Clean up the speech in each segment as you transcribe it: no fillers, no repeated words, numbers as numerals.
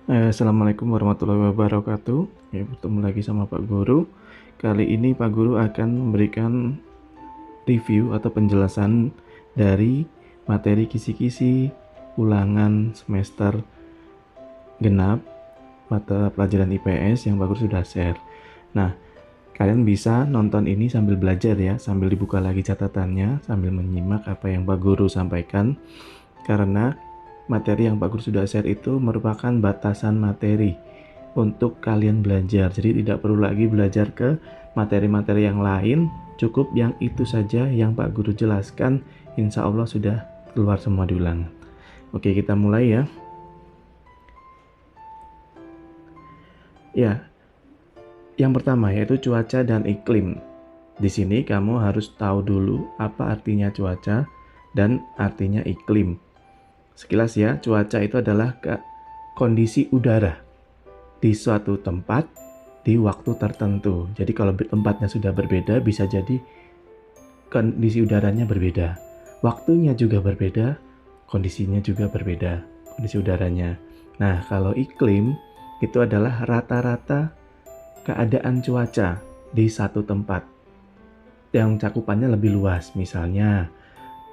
Assalamualaikum warahmatullahi wabarakatuh. Ya, bertemu lagi sama Pak Guru. Kali ini Pak Guru akan memberikan review atau penjelasan dari materi kisi-kisi ulangan semester genap mata pelajaran IPS yang Pak Guru sudah share. Nah, kalian bisa nonton ini sambil belajar ya, sambil dibuka lagi catatannya, sambil menyimak apa yang Pak Guru sampaikan. Karena materi yang Pak Guru sudah share itu merupakan batasan materi untuk kalian belajar. Jadi tidak perlu lagi belajar ke materi-materi yang lain, cukup yang itu saja yang Pak Guru jelaskan. Insya Allah sudah keluar semua di ulangan. Oke, kita mulai ya. Ya, yang pertama yaitu cuaca dan iklim. Di sini kamu harus tahu dulu apa artinya cuaca dan artinya iklim. Sekilas ya, cuaca itu adalah kondisi udara di suatu tempat di waktu tertentu. Jadi kalau tempatnya sudah berbeda, bisa jadi kondisi udaranya berbeda. Waktunya juga berbeda, kondisinya juga berbeda, kondisi udaranya. Nah, kalau iklim itu adalah rata-rata keadaan cuaca di satu tempat yang cakupannya lebih luas. Misalnya,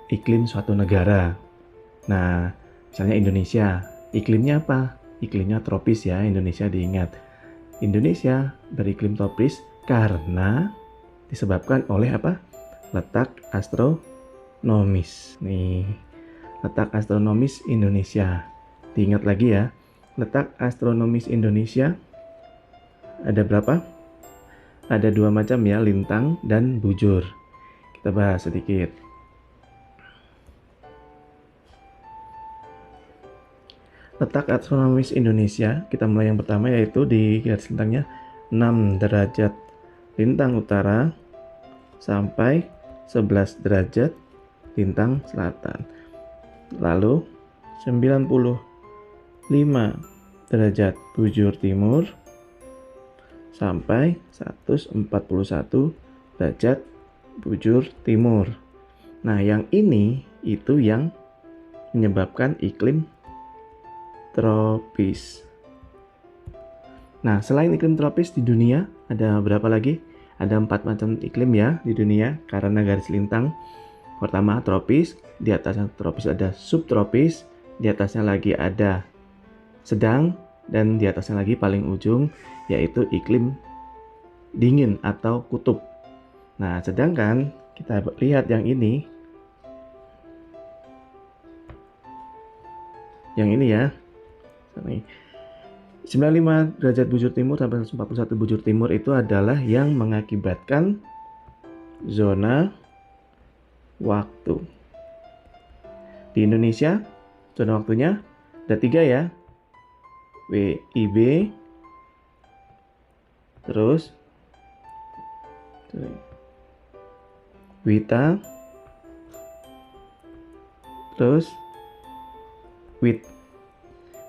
iklim suatu negara. Nah, misalnya Indonesia, iklimnya apa? Iklimnya tropis ya, Indonesia diingat. Indonesia beriklim tropis karena disebabkan oleh apa? Letak astronomis. Nih, letak astronomis Indonesia. Diingat lagi ya, letak astronomis Indonesia ada berapa? Ada dua macam ya, lintang dan bujur. Kita bahas sedikit. Letak astronomis Indonesia, kita mulai yang pertama yaitu di garis lintangnya 6 derajat lintang utara sampai 11 derajat lintang selatan. Lalu 95 derajat bujur timur sampai 141 derajat bujur timur. Nah, yang ini itu yang menyebabkan iklim tropis. Nah, selain iklim tropis di dunia, ada berapa lagi? Ada 4 macam iklim ya di dunia karena garis lintang. Pertama tropis, di atasnya tropis ada subtropis, di atasnya lagi ada sedang, dan di atasnya lagi paling ujung yaitu iklim dingin atau kutub. Nah, sedangkan kita lihat yang ini. Yang ini ya. 95 derajat bujur timur sampai 141 bujur timur itu adalah yang mengakibatkan zona waktu. Di Indonesia, zona waktunya ada 3 ya. WIB, terus WITA, terus WIT.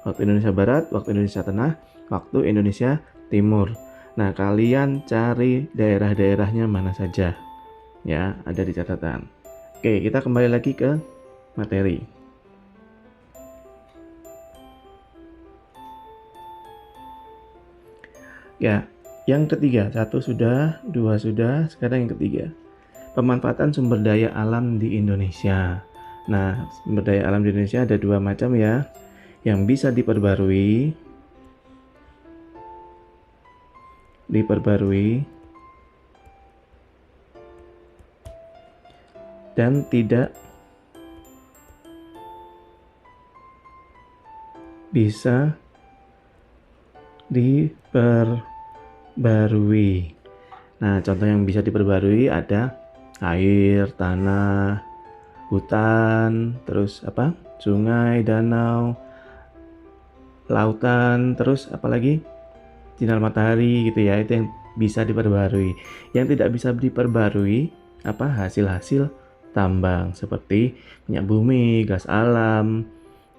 Waktu Indonesia Barat, waktu Indonesia Tengah, waktu Indonesia Timur. Nah, kalian cari daerah-daerahnya mana saja. Ya, ada di catatan. Oke, kita kembali lagi ke materi. Ya, yang ketiga, 1 sudah, 2 sudah, sekarang yang ketiga. Pemanfaatan sumber daya alam di Indonesia. Nah, sumber daya alam di Indonesia ada 2 macam ya. Yang bisa diperbarui dan tidak bisa diperbarui. Nah, contoh yang bisa diperbarui ada air, tanah, hutan, terus apa? Sungai, danau, lautan, terus apalagi sinar matahari gitu ya, itu yang bisa diperbarui. Yang tidak bisa diperbarui apa? Hasil-hasil tambang seperti minyak bumi, gas alam,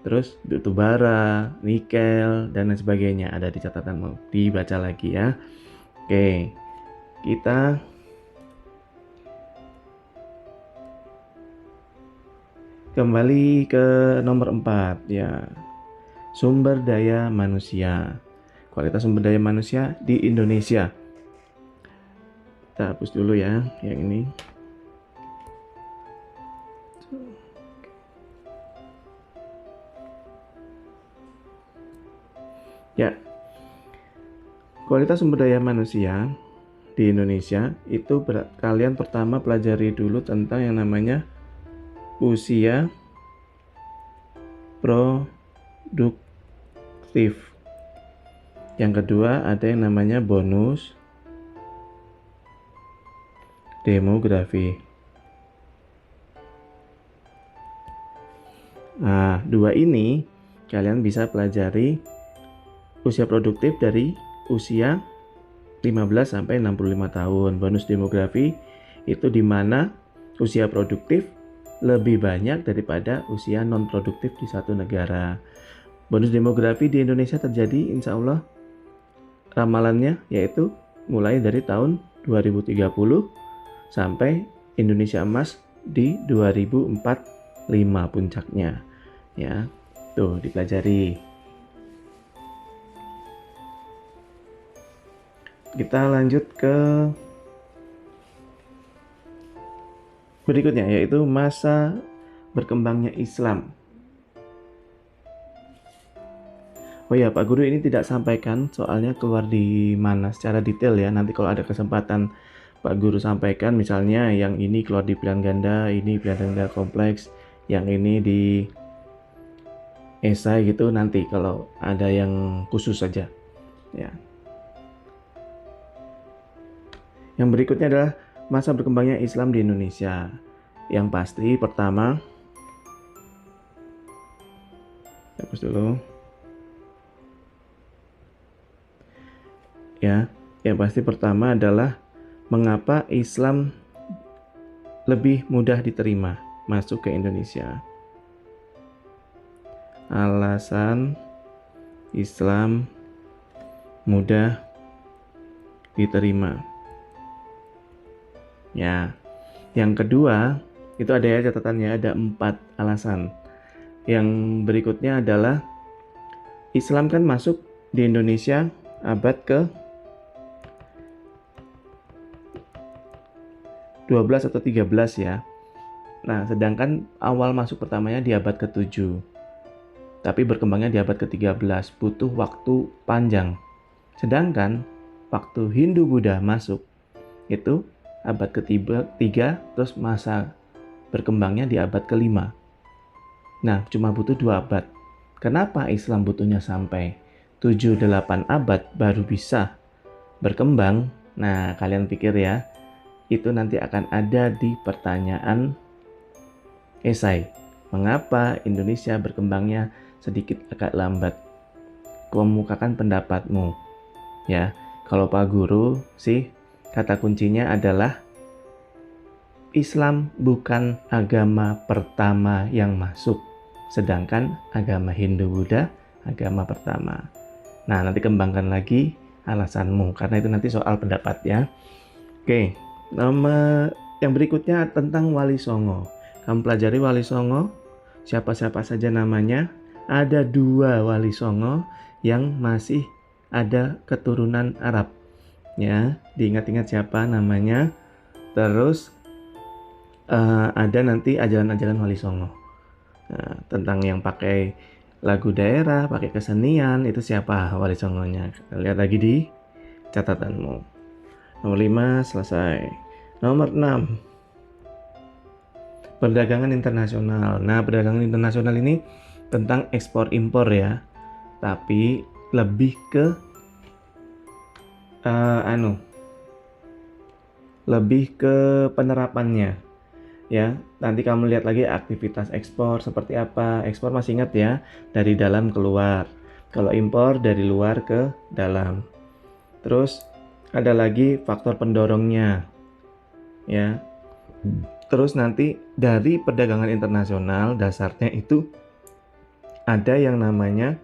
terus batu bara, nikel, dan lain sebagainya. Ada di catatan, mau dibaca lagi ya. Oke, kita kembali ke nomor 4 ya. sumber daya manusia. Kualitas sumber daya manusia di Indonesia. Kita hapus dulu ya yang ini. Ya, kualitas sumber daya manusia di Indonesia itu kalian pertama pelajari dulu tentang yang namanya usia produktif. Yang kedua ada yang namanya bonus demografi. Nah, dua ini kalian bisa pelajari usia produktif dari usia 15 sampai 65 tahun. Bonus demografi itu di mana usia produktif lebih banyak daripada usia non produktif di satu negara. Bonus demografi di Indonesia terjadi insya Allah ramalannya yaitu mulai dari tahun 2030 sampai Indonesia emas di 2045 puncaknya. Ya, tuh dipelajari. Kita lanjut ke berikutnya yaitu masa berkembangnya Islam. Oh ya, Pak Guru ini tidak sampaikan soalnya keluar di mana secara detail ya. Nanti kalau ada kesempatan Pak Guru sampaikan, misalnya yang ini keluar di pilihan ganda, ini pilihan ganda kompleks, yang ini di esai gitu, nanti kalau ada yang khusus saja ya. Yang berikutnya adalah masa berkembangnya Islam di Indonesia. Yang pasti pertama, hapus dulu. Ya, yang pasti pertama adalah mengapa Islam lebih mudah diterima masuk ke Indonesia. Alasan Islam mudah diterima. Ya, yang kedua itu ada ya catatannya, ada 4 alasan. Yang berikutnya adalah Islam kan masuk di Indonesia abad ke 12 atau 13 ya. Nah, sedangkan awal masuk pertamanya di abad ke-7. Tapi berkembangnya di abad ke-13, butuh waktu panjang. Sedangkan waktu Hindu-Buddha masuk itu abad ke-3, terus masa berkembangnya di abad ke-5. Nah, cuma butuh 2 abad. Kenapa Islam butuhnya sampai 7-8 abad baru bisa berkembang? Nah, kalian pikir ya, itu nanti akan ada di pertanyaan esai. Mengapa Indonesia berkembangnya sedikit agak lambat? Kemukakan pendapatmu. Ya, kalau Pak Guru sih kata kuncinya adalah Islam bukan agama pertama yang masuk, sedangkan agama Hindu-Buddha agama pertama. Nah, nanti kembangkan lagi alasanmu, karena itu nanti soal pendapat ya. Oke, nama yang berikutnya tentang Wali Songo. Kamu pelajari Wali Songo, siapa-siapa saja namanya. Ada 2 Wali Songo yang masih ada keturunan Arab. Ya, diingat-ingat siapa namanya. Terus ada nanti ajaran-ajaran Wali Songo. Nah, tentang yang pakai lagu daerah, pakai kesenian, itu siapa Wali Songonya? Lihat lagi di catatanmu. Nomor 5 selesai. Nomor 6, perdagangan internasional. Nah, perdagangan internasional ini tentang ekspor impor ya. Tapi lebih ke lebih ke penerapannya ya. Nanti kamu lihat lagi aktivitas ekspor seperti apa. Ekspor masih ingat ya, dari dalam keluar. Kalau impor dari luar ke dalam. Terus ada lagi faktor pendorongnya ya. Terus nanti dari perdagangan internasional dasarnya itu ada yang namanya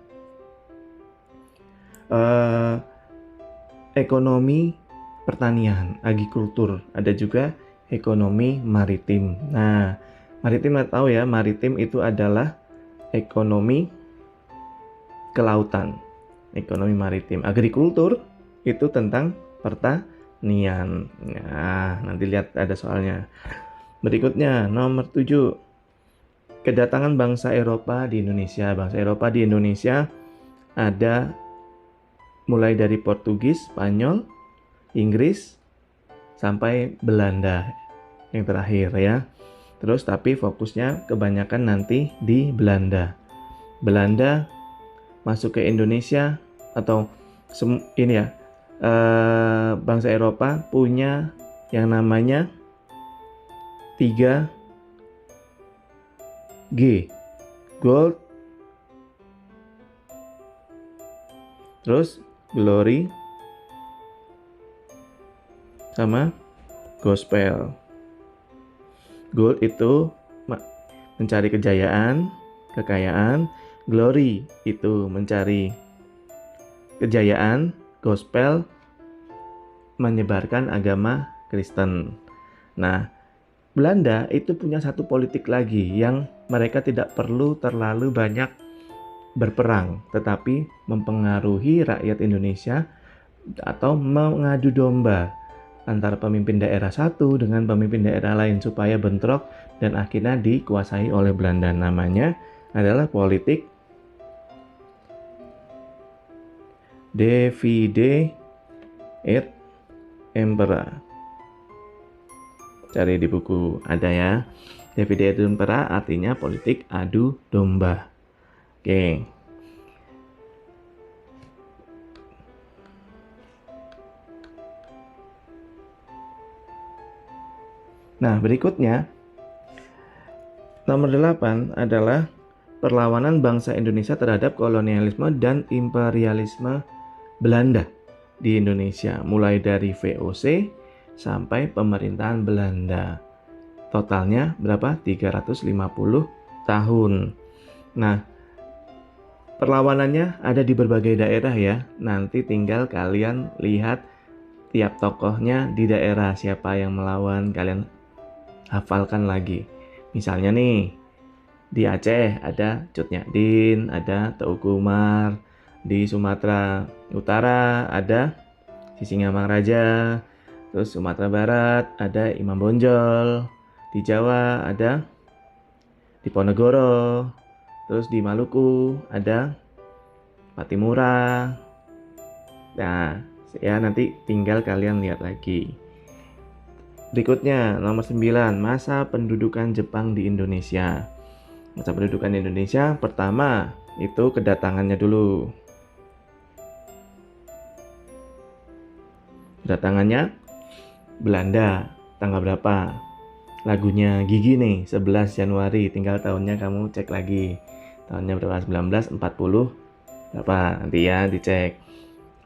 ekonomi pertanian, agrikultur, ada juga ekonomi maritim. Nah, maritim tahu ya, maritim itu adalah ekonomi kelautan, ekonomi maritim. Agrikultur itu tentang pertanian. Nah, nanti lihat ada soalnya. Berikutnya, nomor 7. Kedatangan bangsa Eropa di Indonesia. Bangsa Eropa di Indonesia ada mulai dari Portugis, Spanyol, Inggris, sampai Belanda yang terakhir ya. Terus tapi fokusnya kebanyakan nanti di Belanda. Belanda masuk ke Indonesia atau ini ya, bangsa Eropa punya yang namanya 3G, gold, terus glory, sama gospel. Gold itu mencari kejayaan, kekayaan. Glory itu mencari kejayaan. Gospel menyebarkan agama Kristen. Nah, Belanda itu punya satu politik lagi yang mereka tidak perlu terlalu banyak berperang, tetapi mempengaruhi rakyat Indonesia atau mengadu domba antara pemimpin daerah satu dengan pemimpin daerah lain supaya bentrok dan akhirnya dikuasai oleh Belanda. Namanya adalah politik Divide et Impera. Cari di buku ada ya. Divide et Impera artinya politik adu domba. Oke. Nah, berikutnya nomor 8 adalah perlawanan bangsa Indonesia terhadap kolonialisme dan imperialisme Belanda di Indonesia, mulai dari VOC sampai pemerintahan Belanda. Totalnya berapa? 350 tahun. Nah, perlawanannya ada di berbagai daerah ya. Nanti tinggal kalian lihat tiap tokohnya di daerah siapa yang melawan, kalian hafalkan lagi. Misalnya nih, di Aceh ada Cut Nyak-Din, ada Teuku Umar. Di Sumatera Utara ada Sisingamangaraja. Terus Sumatera Barat ada Imam Bonjol. Di Jawa ada Diponegoro. Terus di Maluku ada Patimura. Nah, ya nanti tinggal kalian lihat lagi. Berikutnya, nomor 9, masa pendudukan Jepang di Indonesia. Masa pendudukan Indonesia pertama itu kedatangannya dulu. Kedatangannya Belanda tanggal berapa? Lagunya Gigi nih, 11 Januari, tinggal tahunnya kamu cek lagi. Tahunnya berapa? 1940 berapa? Nanti ya dicek.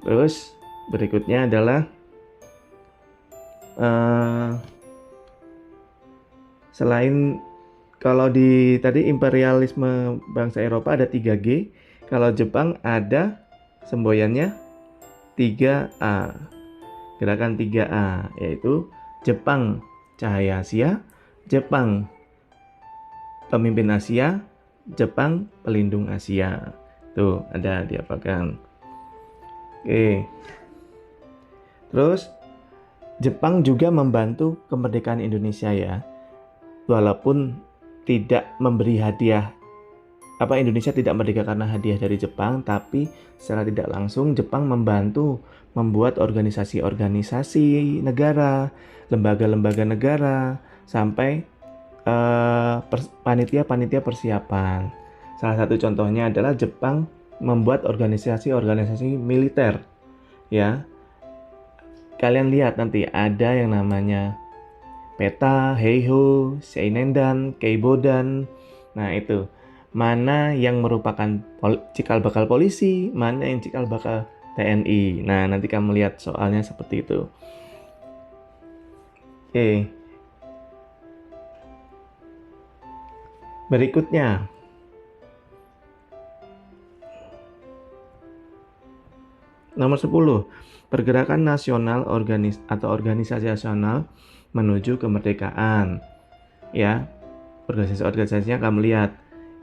Terus berikutnya adalah selain kalau di tadi imperialisme bangsa Eropa ada 3G, kalau Jepang ada semboyannya 3A. Gerakan 3A yaitu Jepang Cahaya Asia, Jepang Pemimpin Asia, Jepang Pelindung Asia. Tuh ada diapakan. Oke. Terus Jepang juga membantu kemerdekaan Indonesia ya. Walaupun tidak memberi hadiah, Indonesia tidak merdeka karena hadiah dari Jepang, tapi secara tidak langsung Jepang membantu membuat organisasi-organisasi negara, lembaga-lembaga negara, sampai panitia-panitia persiapan. Salah satu contohnya adalah Jepang membuat organisasi-organisasi militer. Ya, kalian lihat nanti ada yang namanya PETA, Heiho, Seinendan, Keibodan. Nah itu, mana yang merupakan cikal bakal polisi, mana yang cikal bakal TNI. Nah nanti kamu lihat soalnya seperti itu. Oke. Berikutnya, nomor 10, pergerakan nasional organisasi nasional menuju kemerdekaan. Ya, organisasi-organisasinya kamu lihat.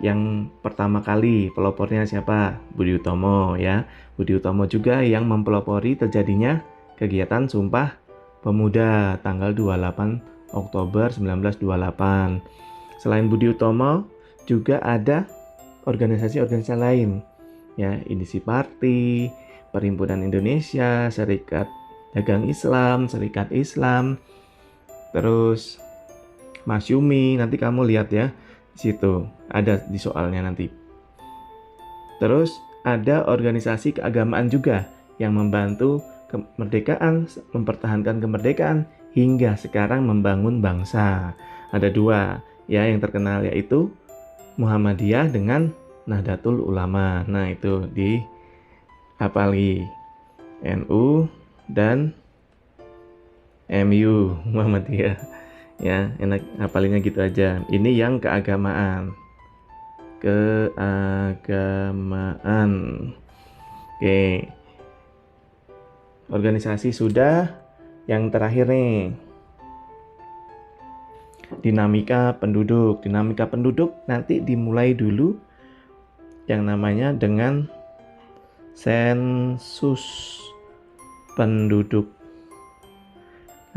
yang pertama kali pelopornya siapa? Budi Utomo ya. Budi Utomo juga yang mempelopori terjadinya kegiatan Sumpah Pemuda tanggal 28 Oktober 1928. Selain Budi Utomo, juga ada organisasi-organisasi lain ya, Indisi Parti, Perhimpunan Indonesia, Serikat Dagang Islam, Serikat Islam, terus Masyumi, nanti kamu lihat ya di situ ada di soalnya nanti. Terus ada organisasi keagamaan juga yang membantu kemerdekaan, mempertahankan kemerdekaan hingga sekarang membangun bangsa. Ada dua ya yang terkenal, yaitu Muhammadiyah dengan Nahdlatul Ulama. Nah itu di hafali, NU dan MU, Muhammadiyah ya, enak hafalinnya gitu aja. Ini yang keagamaan. Oke, organisasi sudah. Yang terakhir nih, dinamika penduduk. Dinamika penduduk nanti dimulai dulu yang namanya dengan sensus penduduk.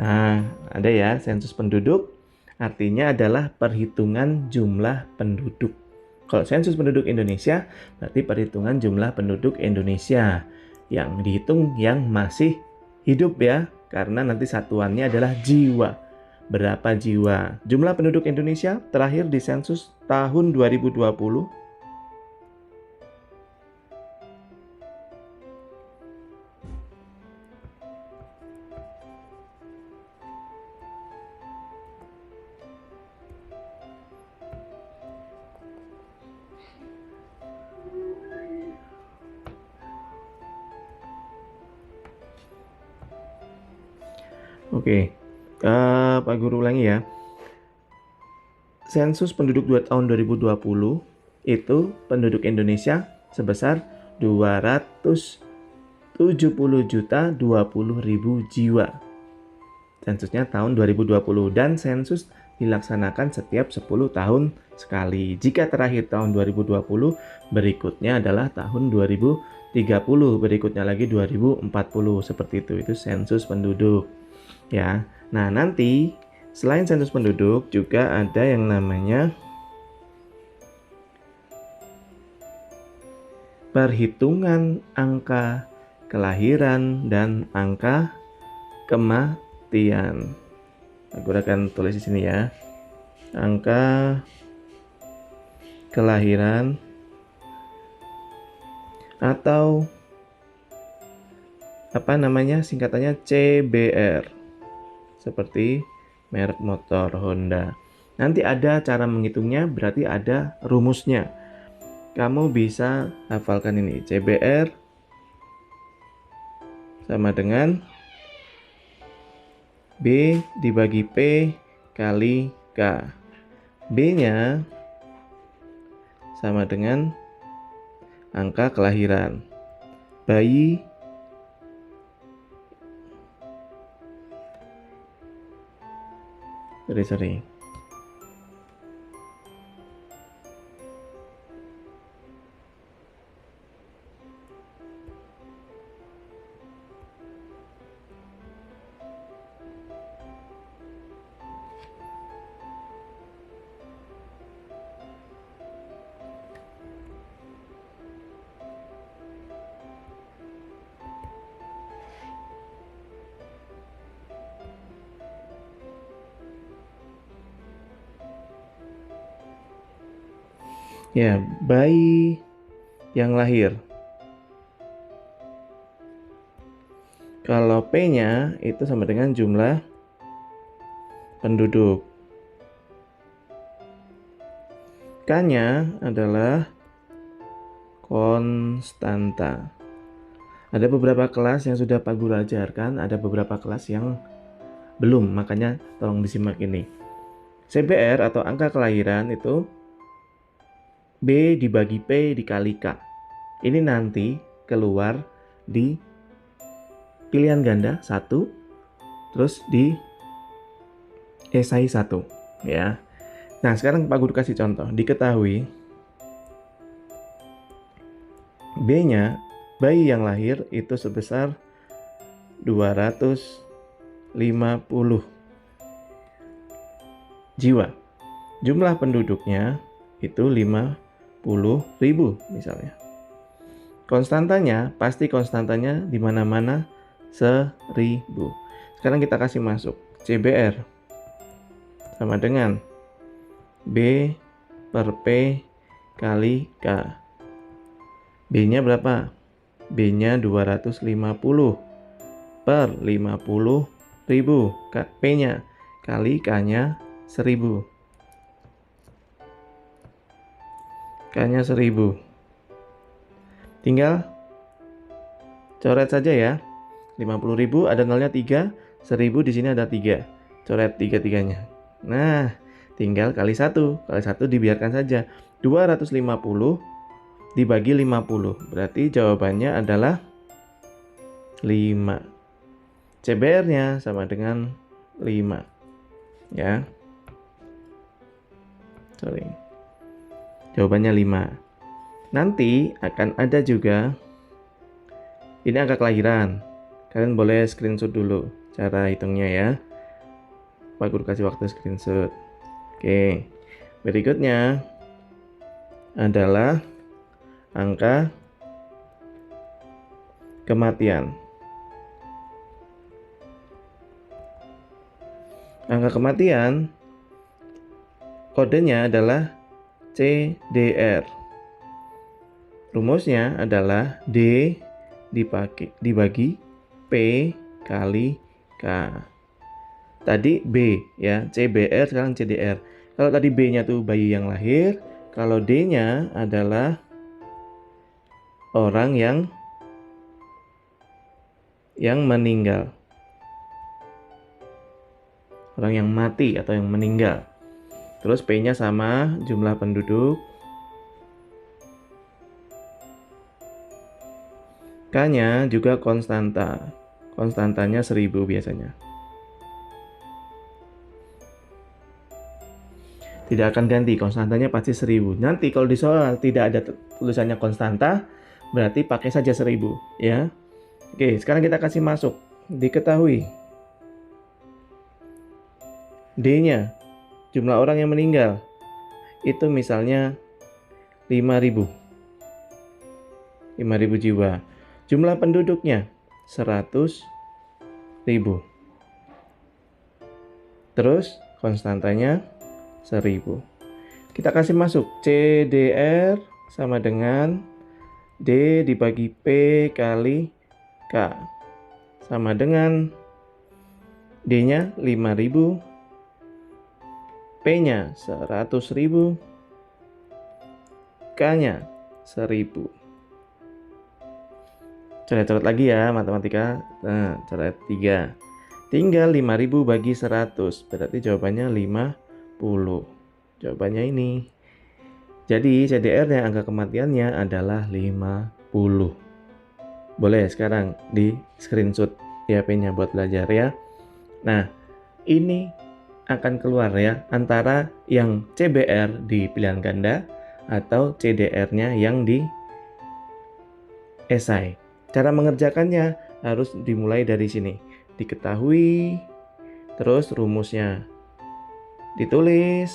Nah, ada ya sensus penduduk, artinya adalah perhitungan jumlah penduduk. Kalau sensus penduduk Indonesia, berarti perhitungan jumlah penduduk Indonesia yang dihitung yang masih hidup ya, karena nanti satuannya adalah jiwa. Berapa jiwa? Jumlah penduduk Indonesia terakhir di sensus tahun 2020. Oke, Pak Guru ulangi ya. Sensus penduduk tahun 2020 itu penduduk Indonesia sebesar 270.020.000 jiwa. Sensusnya tahun 2020 dan sensus dilaksanakan setiap 10 tahun sekali. Jika terakhir tahun 2020, berikutnya adalah tahun 2030, berikutnya lagi 2040, seperti itu. Itu sensus penduduk. Ya, nah nanti selain sensus penduduk juga ada yang namanya perhitungan angka kelahiran dan angka kematian. Aku akan tulis di sini ya, angka kelahiran atau apa namanya singkatannya CBR. Seperti merek motor Honda. Nanti ada cara menghitungnya, berarti ada rumusnya. Kamu bisa hafalkan ini. CBR sama dengan B dibagi P kali K. B-nya sama dengan angka kelahiran. Bayi sorry. Ya, bayi yang lahir. Kalau P-nya itu sama dengan jumlah penduduk. K-nya adalah konstanta. Ada beberapa kelas yang sudah Pak Guru ajarkan, ada beberapa kelas yang belum, makanya tolong disimak ini. CBR atau angka kelahiran itu B dibagi P dikali K. Ini nanti keluar di pilihan ganda 1, terus di esai 1 ya. Nah sekarang Pak Guru kasih contoh. Diketahui B-nya, bayi yang lahir itu sebesar 250 jiwa. Jumlah penduduknya itu 50.000 misalnya. Konstantanya, pasti konstantanya di mana-mana 1000. Sekarang kita kasih masuk CBR sama dengan B per P kali K. B-nya berapa? B-nya 250 per 50.000. P-nya kali K-nya 1000. K-nya 1000. Tinggal coret saja ya. 50.000 ada nolnya 3, 1000 di sini ada 3. Coret 3-3-nya. Nah, tinggal kali 1. Kali 1 dibiarkan saja. 250 dibagi 50. Berarti jawabannya adalah 5. CBR-nya sama dengan 5. Ya. Jawabannya 5. Nanti akan ada juga ini angka kelahiran. Kalian boleh screenshot dulu cara hitungnya ya. Pak Guru kasih waktu screenshot. Oke. Berikutnya adalah angka kematian. Angka kematian kodenya adalah CDR. Rumusnya adalah D dibagi P kali K. Tadi B ya, CBR sekarang CDR. Kalau tadi B-nya tuh bayi yang lahir, kalau D-nya adalah orang yang meninggal. Orang yang mati atau yang meninggal. Terus P-nya sama jumlah penduduk. K-nya juga konstanta. Konstantanya 1000 biasanya. Tidak akan ganti, konstantanya pasti 1000. Nanti kalau di soal tidak ada tulisannya konstanta, berarti pakai saja 1000 ya. Oke, sekarang kita kasih masuk. Diketahui D-nya, jumlah orang yang meninggal, itu misalnya 5.000 jiwa. Jumlah penduduknya 100.000. Terus konstantanya 1000. Kita kasih masuk CDR sama dengan D dibagi P kali K. Sama dengan D-nya 5.000, P-nya 100.000, K-nya 1000. Coret-coret lagi ya matematika. Nah, coret 3. Tinggal 5.000 bagi 100. Berarti jawabannya 50. Jawabannya ini. Jadi CDR-nya, angka kematiannya adalah 50. Boleh sekarang di screenshot HP-nya buat belajar ya. Nah, ini akan keluar ya antara yang CBR di pilihan ganda atau CDR-nya yang di esai. Cara mengerjakannya harus dimulai dari sini. Diketahui, terus rumusnya ditulis,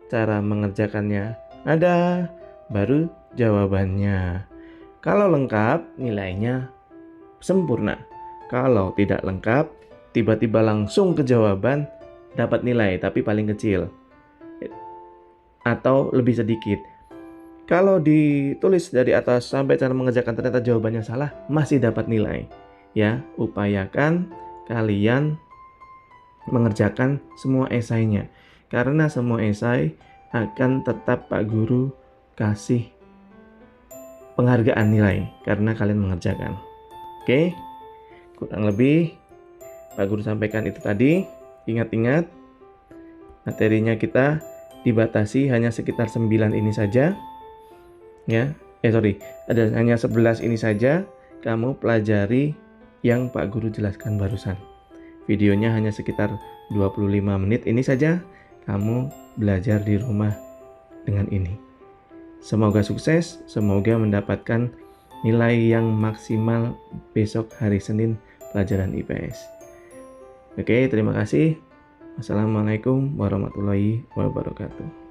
cara mengerjakannya ada, baru jawabannya. Kalau lengkap, nilainya sempurna. Kalau tidak lengkap, tiba-tiba langsung ke jawaban, dapat nilai tapi paling kecil atau lebih sedikit. Kalau ditulis dari atas sampai cara mengerjakan ternyata jawabannya salah, masih dapat nilai. Ya, upayakan kalian mengerjakan semua esainya. Karena semua esai akan tetap Pak Guru kasih penghargaan nilai karena kalian mengerjakan. Oke? Kurang lebih Pak Guru sampaikan itu tadi. Ingat-ingat materinya kita dibatasi hanya sekitar 9 ini saja. Ya, ada hanya 11 ini saja. Kamu pelajari yang Pak Guru jelaskan barusan. Videonya hanya sekitar 25 menit ini saja. Kamu belajar di rumah dengan ini. Semoga sukses, semoga mendapatkan nilai yang maksimal besok hari Senin pelajaran IPS. Oke, terima kasih. Wassalamualaikum warahmatullahi wabarakatuh.